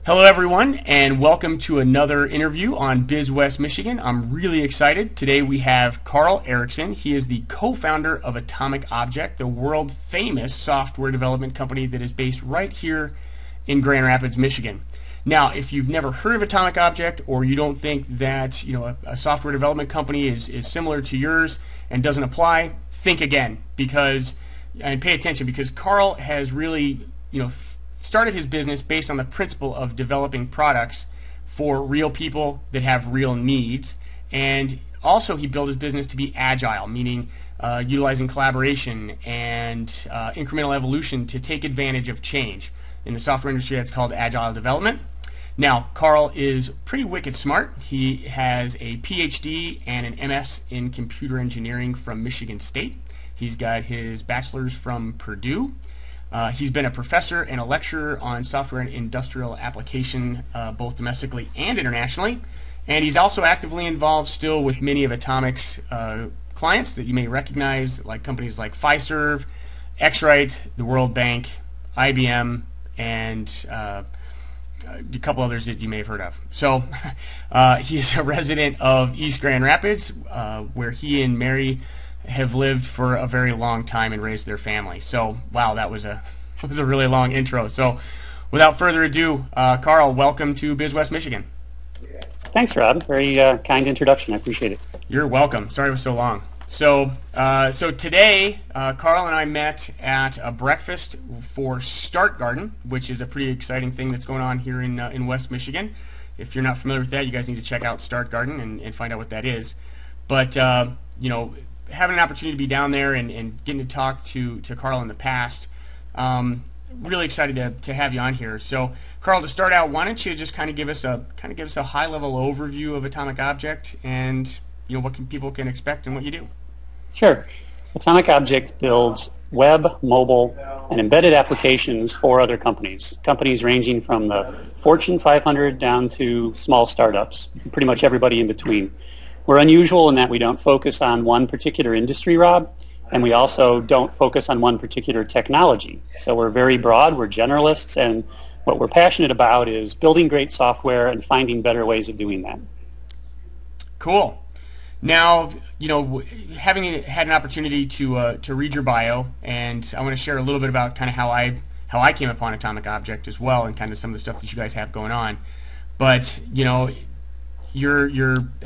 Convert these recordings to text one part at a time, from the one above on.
Hello everyone, and welcome to another interview on BizWestMichigan. I'm really excited. Today we have Carl Erickson. He is the co-founder of Atmic Object, the world famous software development company that is based right here in Grand Rapids, Michigan. Now, if you've never heard of Atmic Object, or you don't think that a software development company is similar to yours and doesn't apply, think again, and pay attention, because Carl has really started his business based on the principle of developing products for real people that have real needs. And also he built his business to be agile, meaning utilizing collaboration and incremental evolution to take advantage of change. In the software industry, that's called agile development. Now, Carl is pretty wicked smart. He has a PhD and an MS in computer engineering from Michigan State. He's got his bachelor's from Purdue. He's been a professor and a lecturer on software and industrial application, both domestically and internationally. And he's also actively involved still with many of Atmic's clients that you may recognize, like companies like Fiserv, X-Rite, the World Bank, IBM, and a couple others that you may have heard of. So he's a resident of East Grand Rapids, where he and Mary have lived for a very long time and raised their family. So, wow, that was a really long intro. So, without further ado, Carl, welcome to BizWestMichigan. Thanks, Rob. Very kind introduction. I appreciate it. You're welcome. Sorry it was so long. So, today, Carl and I met at a breakfast for Start Garden, which is a pretty exciting thing that's going on here in West Michigan. If you're not familiar with that, you guys need to check out Start Garden and find out what that is. But having an opportunity to be down there and getting to talk to Carl in the past, really excited to have you on here. So, Carl, to start out, why don't you just kind of give us a high-level overview of Atmic Object and what people can expect and what you do? Sure. Atmic Object builds web, mobile, and embedded applications for other companies. Companies ranging from the Fortune 500 down to small startups, pretty much everybody in between. We're unusual in that we don't focus on one particular industry, Rob, and we also don't focus on one particular technology. So we're very broad, we're generalists, and what we're passionate about is building great software and finding better ways of doing that. Cool. Now, having had an opportunity to read your bio, and I want to share a little bit about kind of how I came upon Atmic Object as well, and kind of some of the stuff that you guys have going on. But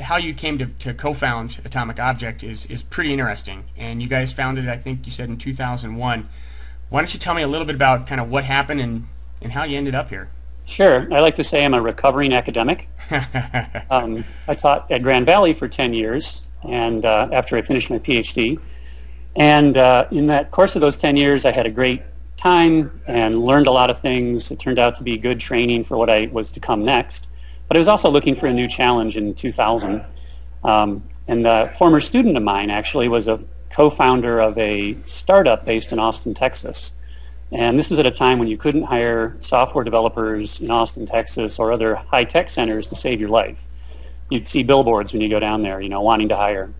how you came to co-found Atmic Object is pretty interesting, and you guys founded it, I think you said, in 2001. Why don't you tell me a little bit about kind of what happened and how you ended up here? Sure. I like to say I'm a recovering academic. I taught at Grand Valley for 10 years, and after I finished my PhD. And in that course of those 10 years, I had a great time and learned a lot of things. It turned out to be good training for what I was to come next. But I was also looking for a new challenge in 2000. And a former student of mine actually was a co-founder of a startup based in Austin, Texas. And this is at a time when you couldn't hire software developers in Austin, Texas, or other high-tech centers to save your life. You'd see billboards when you go down there, wanting to hire.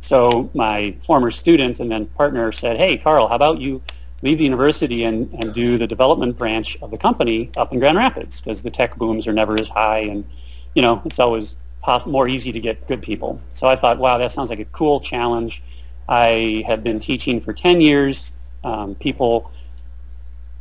So my former student and then partner said, "Hey, Carl, how about you leave the university and do the development branch of the company up in Grand Rapids, because the tech booms are never as high, and it's always more easy to get good people." So I thought, wow, that sounds like a cool challenge. I had been teaching for 10 years,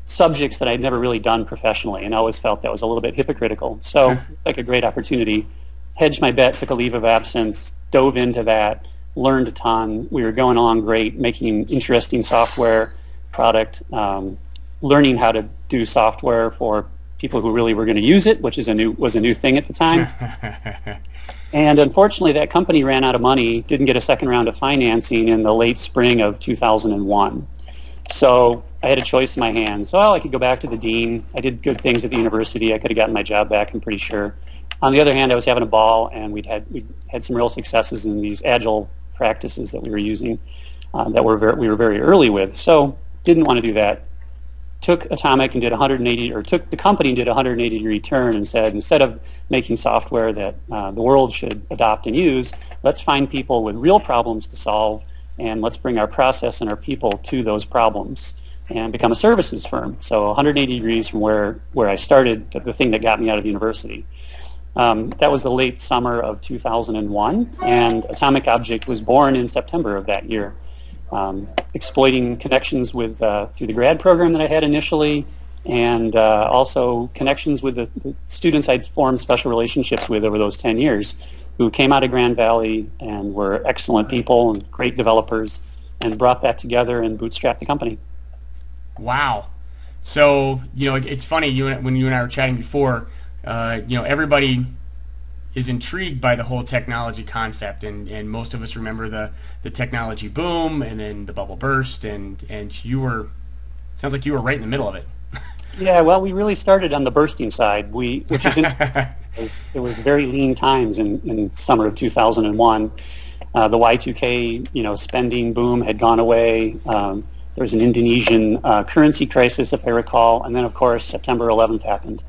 subjects that I'd never really done professionally, and I always felt that was a little bit hypocritical. So, like a great opportunity, hedged my bet, took a leave of absence, dove into that, learned a ton. We were going along great, making interesting software product, learning how to do software for people who really were going to use it, which was a new thing at the time. And unfortunately, that company ran out of money, didn't get a second round of financing in the late spring of 2001. So I had a choice in my hands. Well, I could go back to the dean. I did good things at the university. I could have gotten my job back, I'm pretty sure. On the other hand, I was having a ball, and we had some real successes in these agile practices that we were using that we were very early with. So didn't want to do that. Took Atmic and did took the company and did a 180-degree turn and said, instead of making software that the world should adopt and use, let's find people with real problems to solve, and let's bring our process and our people to those problems. and become a services firm. So 180 degrees from where I started, to the thing that got me out of university. That was the late summer of 2001, and Atmic Object was born in September of that year. Exploiting connections with through the grad program that I had initially, and also connections with the students I'd formed special relationships with over those 10 years, who came out of Grand Valley and were excellent people and great developers, and brought that together and bootstrapped the company. Wow. So, it's funny, when you and I were chatting before, everybody is intrigued by the whole technology concept, and most of us remember the technology boom and then the bubble burst, and sounds like you were right in the middle of it. Yeah, well, we really started on the bursting side, which is it was very lean times in summer of 2001. The Y2K, spending boom had gone away. There was an Indonesian currency crisis, if I recall, and then, of course, September 11th happened.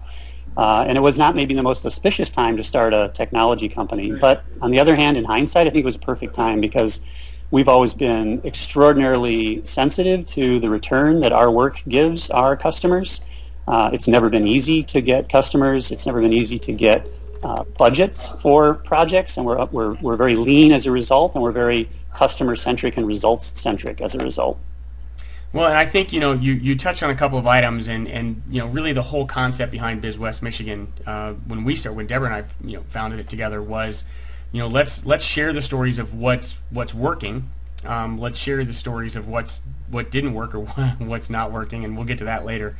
And it was not maybe the most auspicious time to start a technology company. But on the other hand, in hindsight, I think it was a perfect time, because we've always been extraordinarily sensitive to the return that our work gives our customers. It's never been easy to get customers. It's never been easy to get budgets for projects, and we're very lean as a result, and we're very customer-centric and results-centric as a result. Well, and I think you touched on a couple of items, and really the whole concept behind BizWestMichigan when Deborah and I founded it together was let's share the stories of what's working. Let's share the stories of what didn't work or what's not working, and we'll get to that later.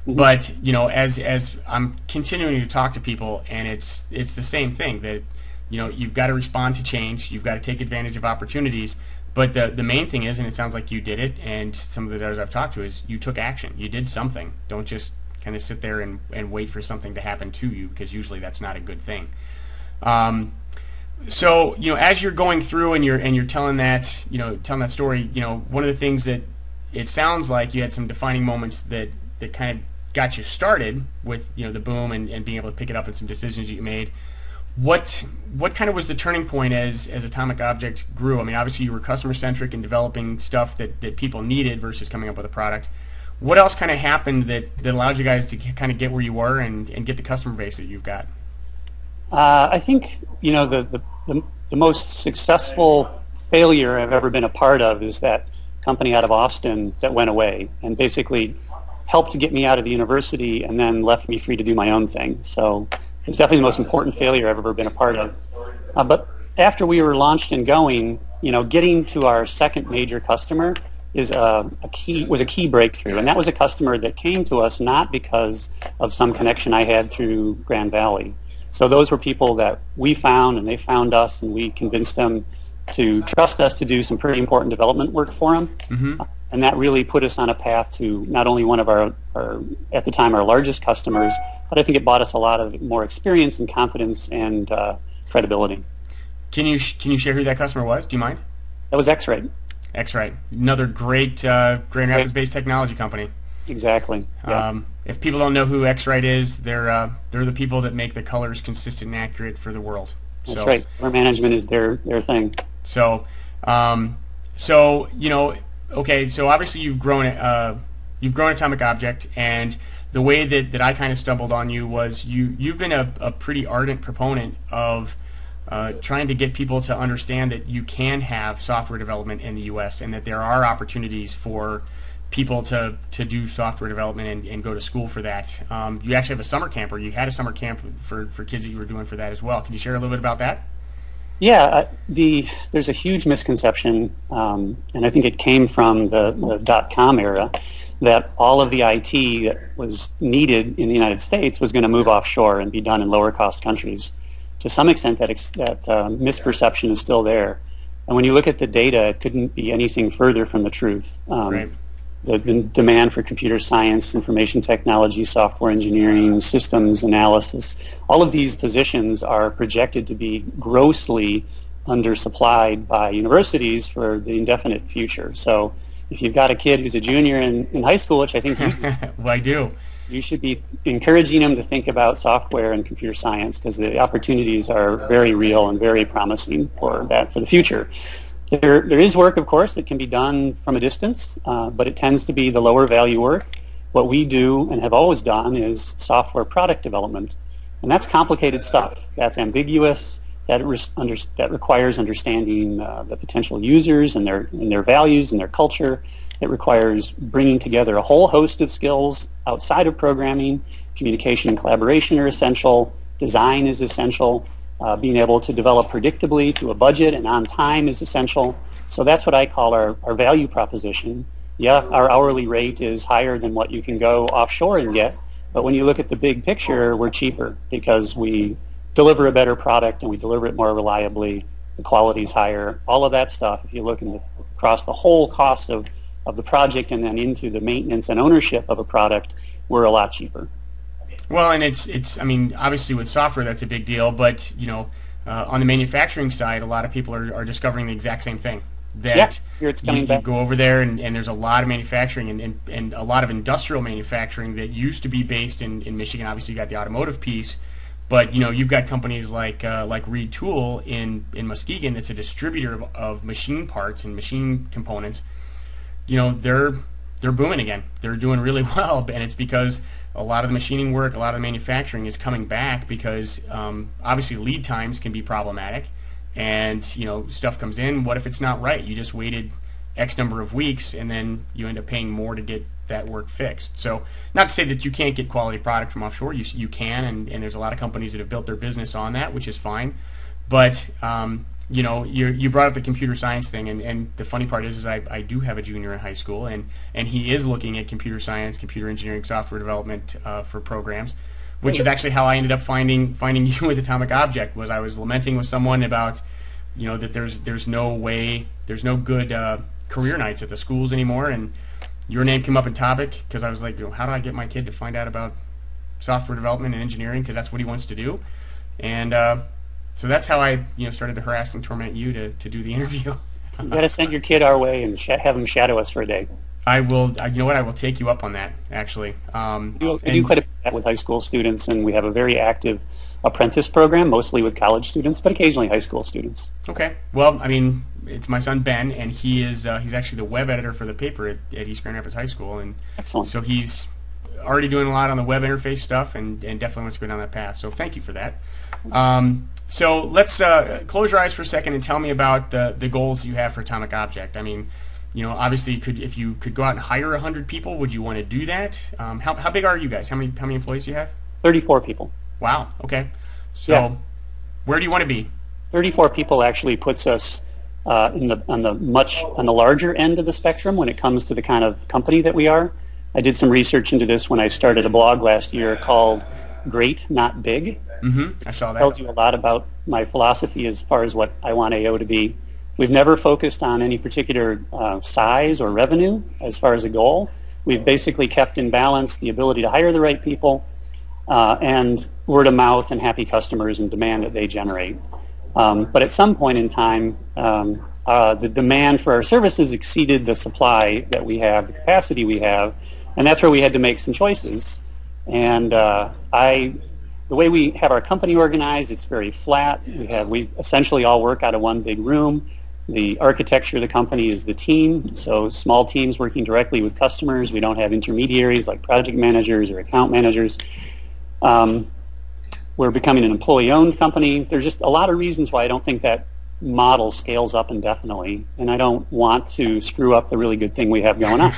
But as I'm continuing to talk to people, and it's the same thing, that you've got to respond to change, you've got to take advantage of opportunities. But the main thing is, and it sounds like you did it, and some of the others I've talked to, is you took action. You did something. Don't just kind of sit there and wait for something to happen to you, because usually that's not a good thing. So as you're going through and you're telling that story, one of the things that it sounds like you had some defining moments that kind of got you started with the boom and being able to pick it up and some decisions that you made. What kind of was the turning point as Atmic Object grew? I mean, obviously you were customer centric and developing stuff that people needed versus coming up with a product. What else kind of happened that allowed you guys to kind of get where you were and get the customer base that you've got? I think the most successful failure I've ever been a part of is that company out of Austin that went away and basically helped to get me out of the university and then left me free to do my own thing. So it's definitely the most important failure I've ever been a part of. But after we were launched and going, getting to our second major customer was a key breakthrough, and that was a customer that came to us not because of some connection I had through Grand Valley. So those were people that we found, and they found us, and we convinced them to trust us to do some pretty important development work for them. Mm-hmm. And that really put us on a path to not only one of our at the time, our largest customers, but I think it bought us a lot of more experience and confidence and credibility. Can you share who that customer was? Do you mind? That was X-Ray. X-Ray, another great Grand Rapids-based technology company. Exactly. Yeah. If people don't know who X-Ray is, they're the people that make the colors consistent and accurate for the world. That's right. Our management is their thing. So, okay. So obviously you've grown Atmic Object, and the way that I kind of stumbled on you was you've been a pretty ardent proponent of trying to get people to understand that you can have software development in the U.S. and that there are opportunities for people to do software development and go to school for that. You actually have a summer camp, or you had a summer camp for kids that you were doing for that as well. Can you share a little bit about that? Yeah, there's a huge misconception, and I think it came from the .com era, that all of the IT that was needed in the United States was going to move offshore and be done in lower cost countries. To some extent, that misperception is still there. And when you look at the data, it couldn't be anything further from the truth. Right. The demand for computer science, information technology, software engineering, systems analysis, all of these positions are projected to be grossly undersupplied by universities for the indefinite future. So if you've got a kid who's a junior in high school, which I think you do, well, I do, you should be encouraging them to think about software and computer science, because the opportunities are very real and very promising for the future. There is work, of course, that can be done from a distance, but it tends to be the lower value work. What we do and have always done is software product development, and that's complicated stuff. That's ambiguous. That requires understanding the potential users and their values and their culture. It requires bringing together a whole host of skills outside of programming. Communication and collaboration are essential. Design is essential. Being able to develop predictably to a budget and on time is essential. So that's what I call our value proposition. Yeah, our hourly rate is higher than what you can go offshore and get, but when you look at the big picture, we're cheaper because we deliver a better product and we deliver it more reliably. The quality's higher. All of that stuff, if you look across the whole cost of the project and then into the maintenance and ownership of a product, we're a lot cheaper. Well, and I mean, obviously with software that's a big deal, but on the manufacturing side, a lot of people are discovering the exact same thing. That here it's coming back. You go over there and there's a lot of manufacturing and a lot of industrial manufacturing that used to be based in Michigan. Obviously, you got the automotive piece, but you've got companies like Reed Tool in Muskegon that's a distributor of machine parts and machine components. They're booming again. They're doing really well, and it's because a lot of the machining work, a lot of the manufacturing is coming back because obviously lead times can be problematic, and stuff comes in. What if it's not right? You just waited X number of weeks, and then you end up paying more to get that work fixed. So not to say that you can't get quality product from offshore. You can, and there's a lot of companies that have built their business on that, which is fine. But you brought up the computer science thing, and the funny part is I do have a junior in high school, and he is looking at computer science, computer engineering, software development for programs, which is actually how I ended up finding you with Atmic Object. Was I was lamenting with someone about that there's no good career nights at the schools anymore, and your name came up in topic because I was like, how do I get my kid to find out about software development and engineering, because that's what he wants to do, and so that's how I started to harass and torment you to do the interview. You got to send your kid our way and have him shadow us for a day. I will. You know what? I will take you up on that. Actually, we do quite a bit with high school students, and we have a very active apprentice program, mostly with college students, but occasionally high school students. Okay. Well, I mean, it's my son Ben, and he's actually the web editor for the paper at East Grand Rapids High School, and excellent. So he's already doing a lot on the web interface stuff, and definitely wants to go down that path. So thank you for that. So let's close your eyes for a second and tell me about the goals you have for Atmic Object. I mean, obviously, if you could go out and hire 100 people, would you want to do that? How big are you guys? How many employees do you have? 34 people. Wow. Okay. So, where do you want to be? 34 people actually puts us on the larger end of the spectrum when it comes to the kind of company that we are. I did some research into this when I started a blog last year called Great, Not Big. I saw that. It tells you a lot about my philosophy as far as what I want AO to be. We've never focused on any particular size or revenue as far as a goal. We've basically kept in balance the ability to hire the right people and word of mouth and happy customers and demand that they generate. But at some point in time, the demand for our services exceeded the supply that we have, the capacity we have, and that's where we had to make some choices. And the way we have our company organized, it's very flat. We essentially all work out of one big room. The architecture of the company is the team, so small teams working directly with customers. We don't have intermediaries like project managers or account managers. We're becoming an employee-owned company. There's just a lot of reasons why I don't think that model scales up indefinitely, and I don't want to screw up the really good thing we have going on.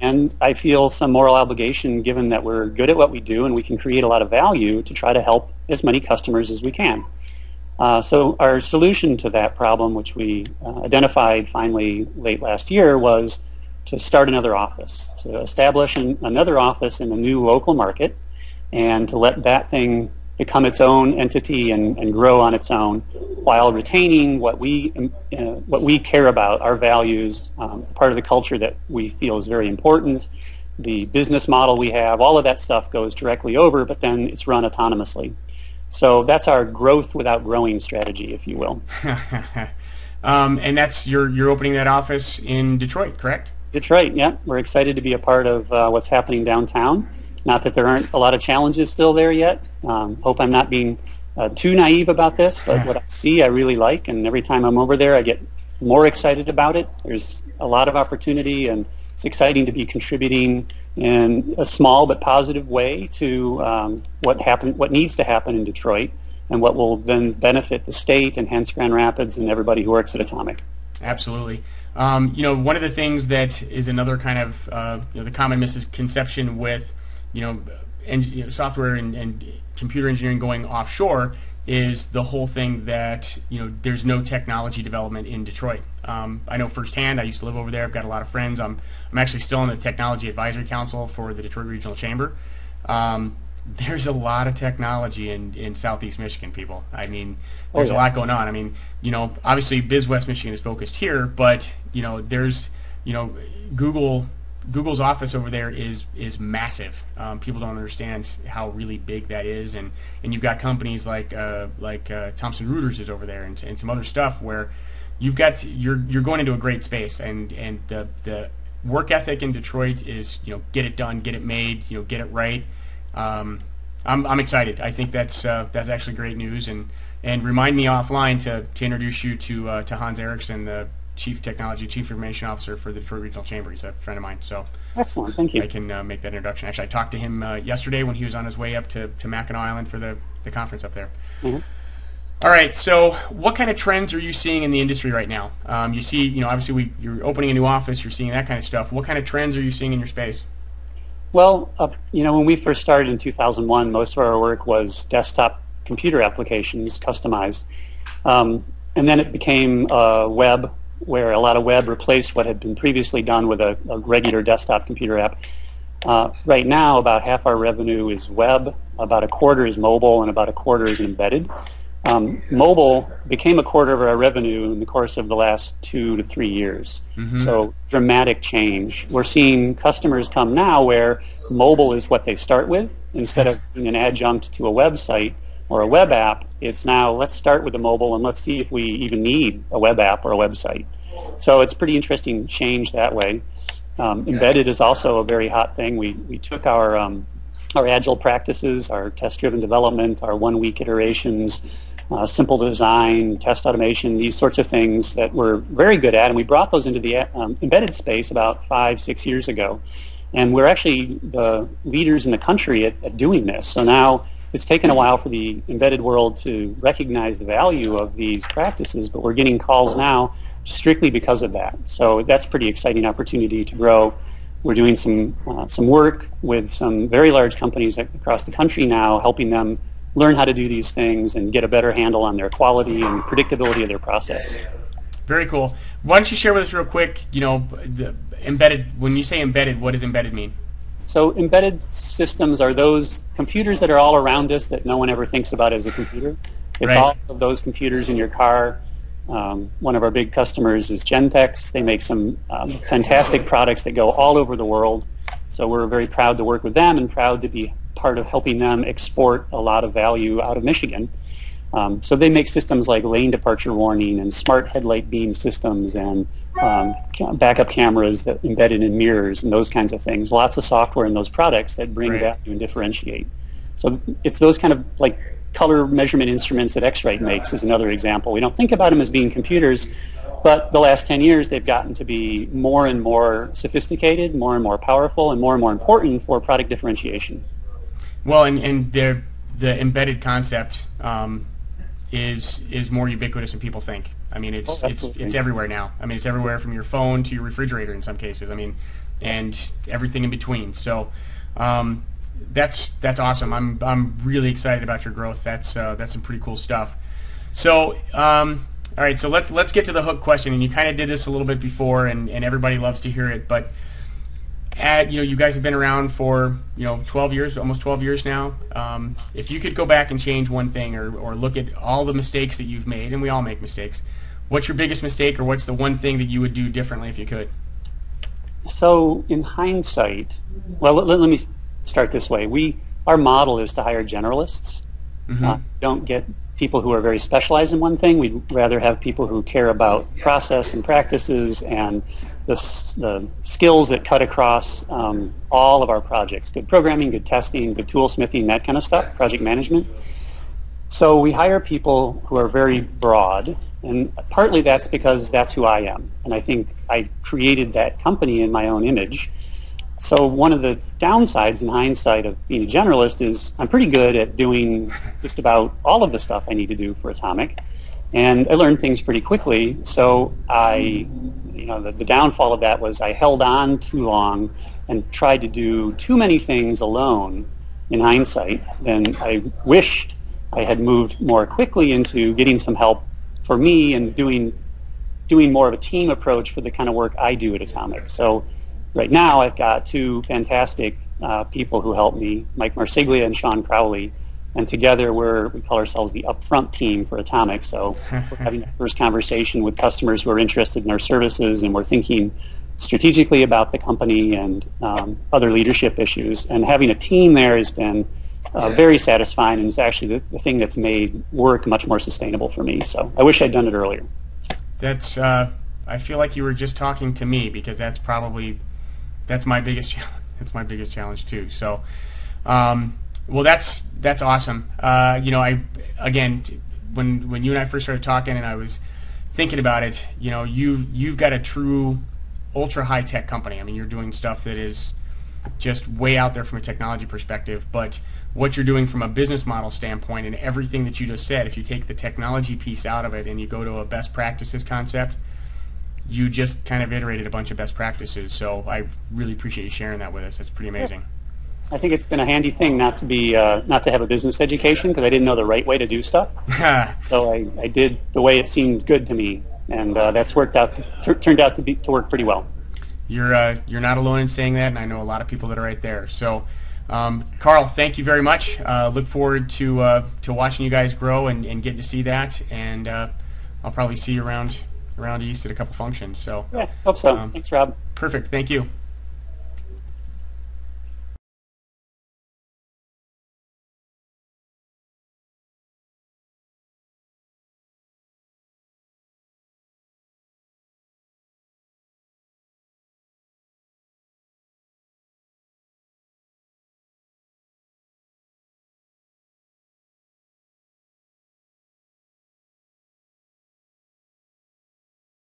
And I feel some moral obligation, given that we're good at what we do and we can create a lot of value, to try to help as many customers as we can. So our solution to that problem, which we identified finally late last year, was to start another office, to establish another office in a new local market, and to let that thing become its own entity and grow on its own, while retaining what we care about, our values, part of the culture that we feel is very important, the business model we have. All of that stuff goes directly over, but then it's run autonomously. So that's our growth without growing strategy, if you will. And that's you're opening that office in Detroit, correct? Detroit, yeah. We're excited to be a part of what's happening downtown. Not that there aren't a lot of challenges still there yet. Hope I'm not being too naive about this, but what I see I really like, and every time I'm over there I get more excited about it. There's a lot of opportunity, and it's exciting to be contributing in a small but positive way to what needs to happen in Detroit, and what will then benefit the state and hence Grand Rapids and everybody who works at Atomic. Absolutely. One of the things that is another kind of the common misconception with software and computer engineering going offshore is the whole thing that there's no technology development in Detroit. I know firsthand. I used to live over there. I've got a lot of friends. I'm actually still in the Technology Advisory Council for the Detroit Regional Chamber. There's a lot of technology in Southeast Michigan, people. I mean, there's a lot going on. I mean, obviously BizWestMichigan is focused here, but there's Google's office over there is massive. People don't understand how really big that is, and you've got companies like Thomson Reuters is over there, and some other stuff where you're going into a great space, and the work ethic in Detroit is get it done, get it made, get it right. I'm excited. I think that's actually great news, and remind me offline to introduce you to Hans Erickson, the Chief Information Officer for the Detroit Regional Chamber. He's a friend of mine, so excellent. Thank you. I can make that introduction. Actually, I talked to him yesterday when he was on his way up to Mackinac Island for the conference up there. Mm-hmm. All right. So, what kind of trends are you seeing in the industry right now? You see, obviously you're opening a new office. You're seeing that kind of stuff. What kind of trends are you seeing in your space? Well, when we first started in 2001, most of our work was desktop computer applications, customized, and then it became web, where a lot of web replaced what had been previously done with a regular desktop computer app. Right now, about half our revenue is web, about a quarter is mobile, and about a quarter is embedded. Mobile became a quarter of our revenue in the course of the last 2 to 3 years. Mm-hmm. So dramatic change. We're seeing customers come now where mobile is what they start with. Instead of being an adjunct to a website or a web app, it's now let's start with the mobile and let's see if we even need a web app or a website. So it's pretty interesting change that way. Embedded is also a very hot thing. We took our agile practices, our test-driven development, our one-week iterations, simple design, test automation, these sorts of things that we're very good at, and we brought those into the embedded space about 5-6 years ago. And we're actually the leaders in the country at doing this. So now it's taken a while for the embedded world to recognize the value of these practices, but we're getting calls now strictly because of that. So that's a pretty exciting opportunity to grow. We're doing some work with some very large companies across the country now, helping them learn how to do these things and get a better handle on their quality and predictability of their process. Very cool. Why don't you share with us real quick, the embedded, when you say embedded, what does embedded mean? So embedded systems are those computers that are all around us that no one ever thinks about as a computer. It's right. All of those computers in your car. One of our big customers is Gentex. They make some fantastic products that go all over the world. So we're very proud to work with them and proud to be part of helping them export a lot of value out of Michigan. So they make systems like lane departure warning and smart headlight beam systems and backup cameras that embedded in mirrors and those kinds of things. Lots of software in those products that bring value and differentiate. So it's those kind of like color measurement instruments that X-Rite makes is another example. We don't think about them as being computers, but the last 10 years they've gotten to be more and more sophisticated, more and more powerful, and more important for product differentiation. Well, and the embedded concept is more ubiquitous than people think. I mean, it's everywhere now. I mean, it's everywhere from your phone to your refrigerator in some cases. I mean, and everything in between. So that's awesome. I'm really excited about your growth. That's some pretty cool stuff. So all right, so let's get to the hook question. And you kind of did this a little bit before, and everybody loves to hear it. But you guys have been around for 12 years, almost 12 years now. If you could go back and change one thing, or look at all the mistakes that you've made, and we all make mistakes, what's your biggest mistake, or what's the one thing that you would do differently if you could? So in hindsight, well, let me start this way. Our model is to hire generalists. Mm-hmm. Don't get people who are very specialized in one thing. We'd rather have people who care about process and practices and the skills that cut across all of our projects. Good programming, good testing, good toolsmithing, that kind of stuff, project management. So we hire people who are very broad, and partly that's because that's who I am. And I think I created that company in my own image. So one of the downsides in hindsight of being a generalist is I'm pretty good at doing just about all of the stuff I need to do for Atmic. And I learned things pretty quickly. So the downfall of that was I held on too long and tried to do too many things alone in hindsight. Then I wished I had moved more quickly into getting some help for me and doing more of a team approach for the kind of work I do at Atmic. So right now I've got two fantastic people who help me, Mike Marsiglia and Sean Crowley, and together we call ourselves the upfront team for Atmic. So we're having the first conversation with customers who are interested in our services, and we're thinking strategically about the company and other leadership issues. And having a team there has been very satisfying, and it's actually the thing that's made work much more sustainable for me. So I wish I'd done it earlier. That's I feel like you were just talking to me, because that's my biggest challenge. That's my biggest challenge too. So, well, that's awesome. Again, when you and I first started talking, and I was thinking about it, you've got a true ultra high tech company. I mean, you're doing stuff that is just way out there from a technology perspective, but what you're doing from a business model standpoint and everything that you just said, if you take the technology piece out of it and you go to a best practices concept, you just kind of iterated a bunch of best practices. So I really appreciate you sharing that with us. That's pretty amazing. I think it's been a handy thing not to have a business education, because I didn't know the right way to do stuff. So I did the way it seemed good to me, and that's turned out to work pretty well. You're not alone in saying that, and I know a lot of people that are right there. So, Carl, thank you very much. Look forward to watching you guys grow and getting to see that. And I'll probably see you around East at a couple functions. So yeah, hope so. Thanks, Rob. Perfect. Thank you.